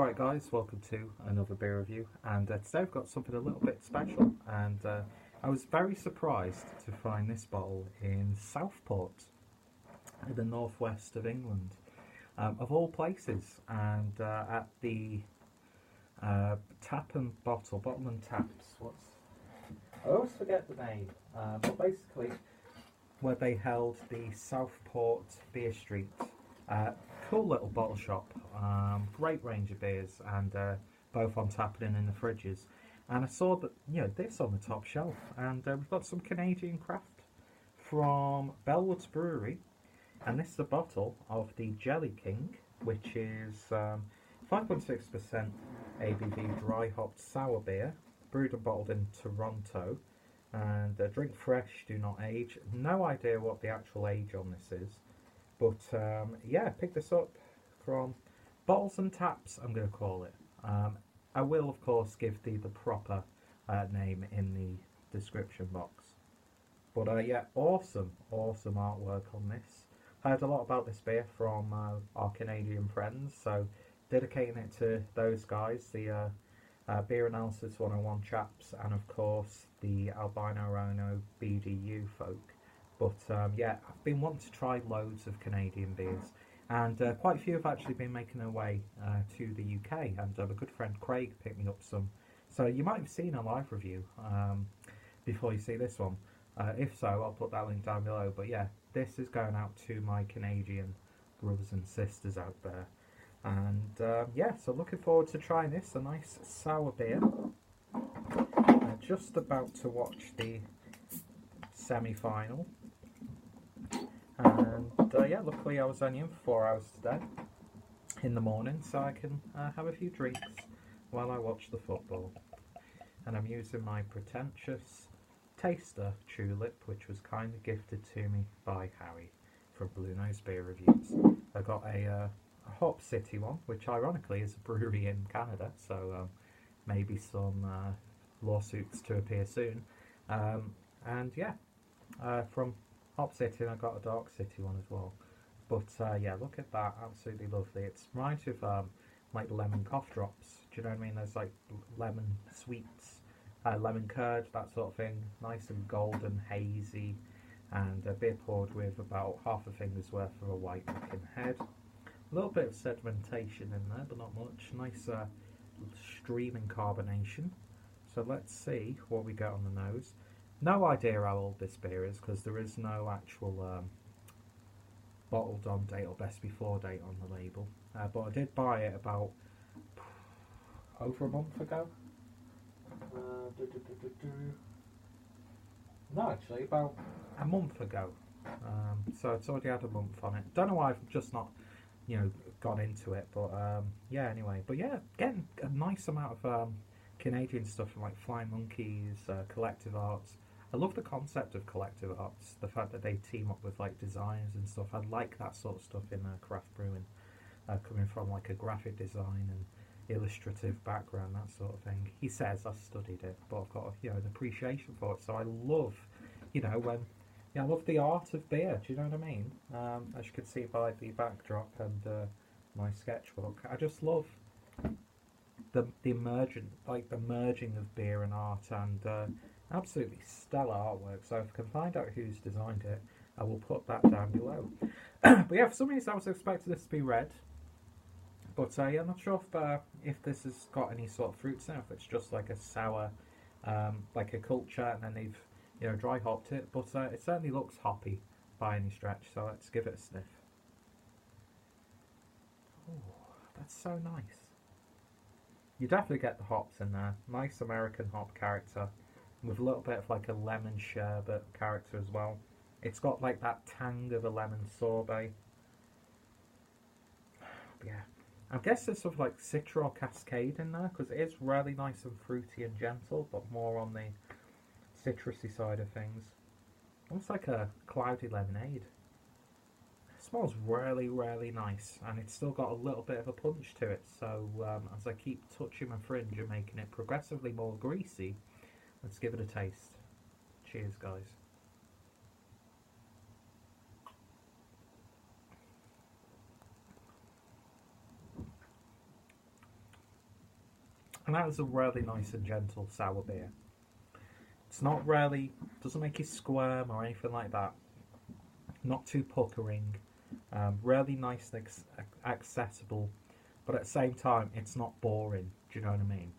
Alright guys, welcome to another beer review, and today I've got something a little bit special, and I was very surprised to find this bottle in Southport in the northwest of England, of all places, and at the Bottle and Taps, I always forget the name, but basically where they held the Southport Beer Street. Cool little bottle shop, great range of beers, and both on tap and in the fridges. And I saw that, this on the top shelf, and we've got some Canadian craft from Bellwoods Brewery, and this is a bottle of the Jelly King, which is 5.6% ABV dry hopped sour beer, brewed and bottled in Toronto, and drink fresh, do not age. No idea what the actual age on this is. But yeah, pick this up from Bottles and Taps, I'm going to call it. I will, of course, give the proper name in the description box. But yeah, awesome artwork on this. I heard a lot about this beer from our Canadian friends, so dedicating it to those guys, the Beer Analysis 101 chaps, and of course the Albino, Rhino, BDU folk. But yeah, I've been wanting to try loads of Canadian beers, and quite a few have actually been making their way to the UK, and a good friend Craig picked me up some. So you might have seen a live review before you see this one. If so, I'll put that link down below. But yeah, this is going out to my Canadian brothers and sisters out there. And yeah, so looking forward to trying this, a nice sour beer. Just about to watch the semi-final. And yeah, luckily I was only in for 4 hours today in the morning, so I can have a few drinks while I watch the football. And I'm using my pretentious taster tulip, which was kindly gifted to me by Harry from Blue Nose Beer Reviews. I got a Hop City one, which ironically is a brewery in Canada, so maybe some lawsuits to appear soon. And yeah, from Hop City, and I got a Dark City one as well. But yeah, look at that, absolutely lovely. It reminds me of like lemon cough drops. Do you know what I mean? There's like lemon sweets, lemon curd, that sort of thing. Nice and golden, hazy, and a beer poured with about half a finger's worth of a white looking head. A little bit of sedimentation in there, but not much. Nice streaming carbonation. So let's see what we get on the nose. No idea how old this beer is, because there is no actual bottled on date or best before date on the label. But I did buy it about over a month ago. No, actually, about a month ago. So it's already had a month on it. Don't know why I've just not, got into it. But yeah, anyway. But yeah, getting a nice amount of Canadian stuff from like Flying Monkeys, Collective Arts. I love the concept of Collective Arts, the fact that they team up with like designers and stuff. I like that sort of stuff in craft brewing, coming from like a graphic design and illustrative background, that sort of thing. He says I studied it, but I've got an appreciation for it. So I love, I love the art of beer. Do you know what I mean? As you can see by the backdrop and my sketchbook, I just love the merging of beer and art, and absolutely stellar artwork. So if I can find out who's designed it, I will put that down below. But yeah, for some reason I was expecting this to be red, but yeah, I'm not sure if this has got any sort of fruits in it, if it's just like a sour, like a culture, and then they've dry hopped it. But it certainly looks hoppy by any stretch. So let's give it a sniff. Oh, that's so nice. You definitely get the hops in there. Nice American hop character, with a little bit of like a lemon sherbet character as well. It's got like that tang of a lemon sorbet. But yeah, I guess there's sort of like Citra or Cascade in there, because it is really nice and fruity and gentle, but more on the citrusy side of things. Almost like a cloudy lemonade. It smells really, really nice, and it's still got a little bit of a punch to it. So as I keep touching my fringe and making it progressively more greasy, let's give it a taste. Cheers, guys. And that is a really nice and gentle sour beer. It's not really, doesn't make you squirm or anything like that. Not too puckering. Really nice and accessible. But at the same time, it's not boring. Do you know what I mean?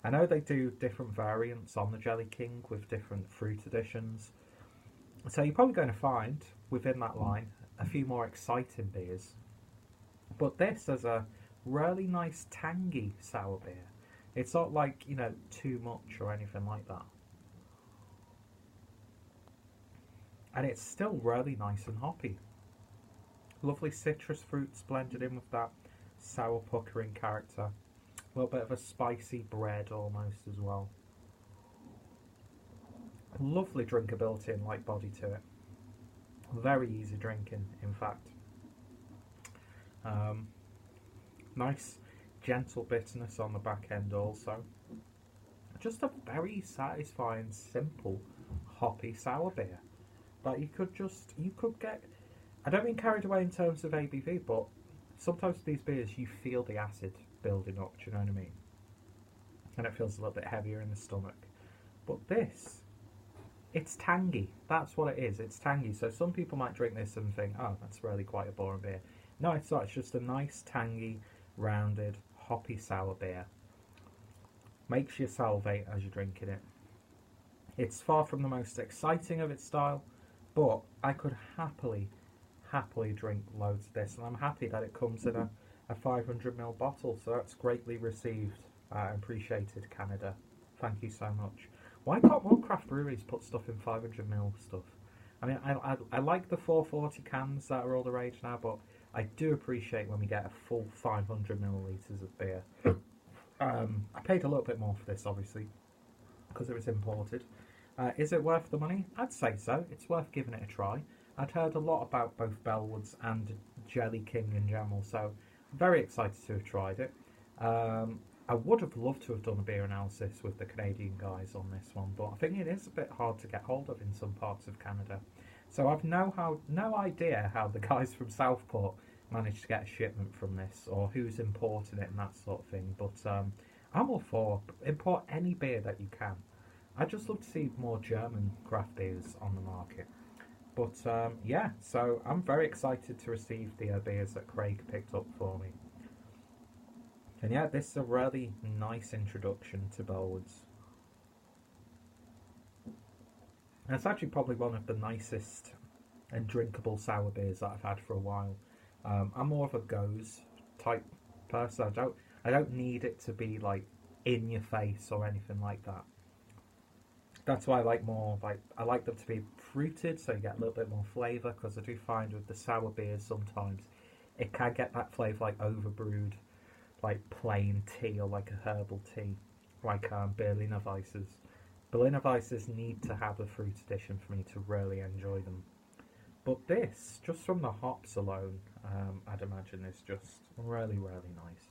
I know they do different variants on the Jelly King with different fruit additions. So you're probably going to find, within that line, a few more exciting beers. But this is a really nice tangy sour beer. It's not like, you know, too much or anything like that. And it's still really nice and hoppy. Lovely citrus fruits blended in with that sour puckering character. A little bit of a spicy bread almost as well. Lovely drinkability and light body to it. Very easy drinking, in fact. Nice gentle bitterness on the back end also. Just a very satisfying, simple, hoppy sour beer. Like you could get, I don't mean carried away in terms of ABV, but sometimes these beers you feel the acid building up, do you know what I mean? And it feels a little bit heavier in the stomach. But this, it's tangy. That's what it is. It's tangy. So some people might drink this and think, oh, that's really quite a boring beer. No, it's not. It's just a nice, tangy, rounded, hoppy sour beer. Makes you salivate as you're drinking it. It's far from the most exciting of its style, but I could happily drink loads of this, and I'm happy that it comes in a 500ml bottle, so that's greatly received and appreciated, Canada. Thank you so much. Why can't more craft breweries put stuff in 500ml stuff? I mean, I like the 440 cans that are all the rage now, but I do appreciate when we get a full 500ml of beer. I paid a little bit more for this, obviously, because it was imported. Is it worth the money? I'd say so. It's worth giving it a try. I'd heard a lot about both Bellwoods and Jelly King in general, so I'm very excited to have tried it. I would have loved to have done a beer analysis with the Canadian guys on this one, but I think it is a bit hard to get hold of in some parts of Canada. So I've no idea how the guys from Southport managed to get a shipment from this, or who's importing it and that sort of thing. But I'm all for import any beer that you can. I'd just love to see more German craft beers on the market. But yeah, so I'm very excited to receive the beers that Craig picked up for me. And yeah, this is a really nice introduction to Bellwoods. And it's actually probably one of the nicest and drinkable sour beers that I've had for a while. I'm more of a goes type person. I don't need it to be like in your face or anything like that. That's why I like more, I like them to be fruited, so you get a little bit more flavour, because I do find with the sour beers sometimes it can get that flavour like overbrewed, like plain tea or like a herbal tea, like Berliner Weisses. Berliner Weisses need to have a fruit addition for me to really enjoy them. But this, just from the hops alone, I'd imagine is just really, really nice.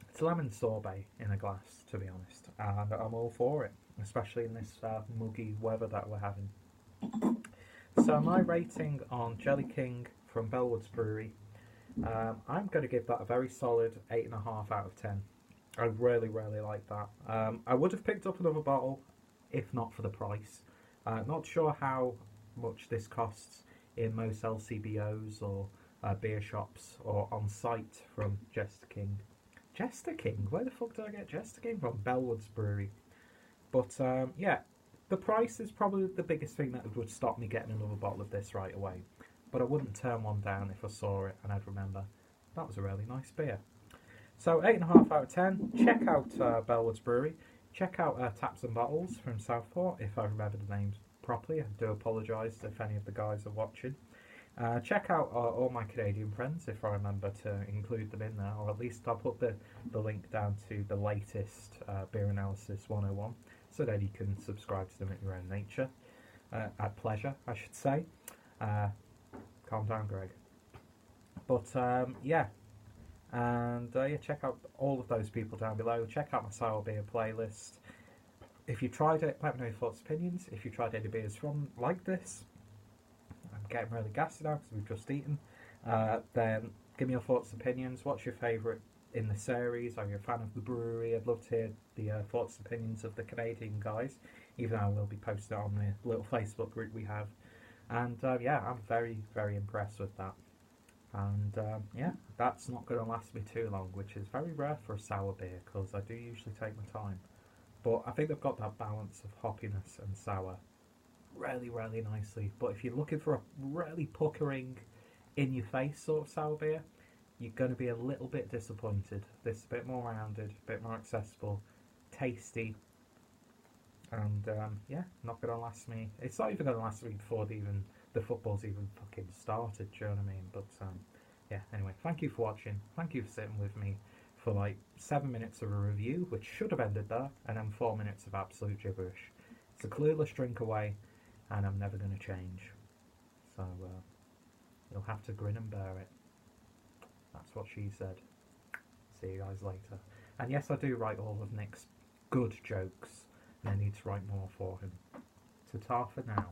It's lemon sorbet in a glass, to be honest, and I'm all for it, especially in this muggy weather that we're having. So my rating on Jelly King from Bellwoods Brewery, I'm going to give that a very solid 8.5 out of 10. I really, really like that. I would have picked up another bottle if not for the price. Not sure how much this costs in most LCBOs or beer shops or on site from Jester King. Jester King? Where the fuck did I get Jester King from? Bellwoods Brewery. But yeah, the price is probably the biggest thing that would stop me getting another bottle of this right away. But I wouldn't turn one down if I saw it and I'd remember that was a really nice beer. So 8.5 out of 10. Check out Bellwoods Brewery. Check out Taps and Bottles from Southport, if I remember the names properly. I do apologise if any of the guys are watching. Check out all my Canadian friends, if I remember to include them in there, or at least I'll put the link down to the latest Beer Analysis 101, so that you can subscribe to them at your own nature. At pleasure, I should say. Calm down, Greg. But yeah. And yeah, check out all of those people down below. Check out my sour beer playlist. If you tried it, let me know your thoughts and opinions. If you tried any beers from like this, I'm getting really gassy now because we've just eaten. Then give me your thoughts and opinions. What's your favourite in the series, are you a fan of the brewery? I'd love to hear the thoughts and opinions of the Canadian guys, even though I will be posting it on the little Facebook group we have. And yeah, I'm very, very impressed with that. And yeah, that's not going to last me too long, which is very rare for a sour beer, because I do usually take my time. But I think they've got that balance of hoppiness and sour really, really nicely. But if you're looking for a really puckering, in-your-face sort of sour beer, you're going to be a little bit disappointed. This is a bit more rounded, a bit more accessible, tasty, and yeah, not going to last me. It's not even going to last me before the football's even fucking started. Do you know what I mean? But yeah. Anyway, thank you for watching. Thank you for sitting with me for like 7 minutes of a review, which should have ended there, and then 4 minutes of absolute gibberish. It's a clueless drink away, and I'm never going to change. So you'll have to grin and bear it. That's what she said. See you guys later. And yes, I do write all of Nick's good jokes, and I need to write more for him. Ta-ta for now.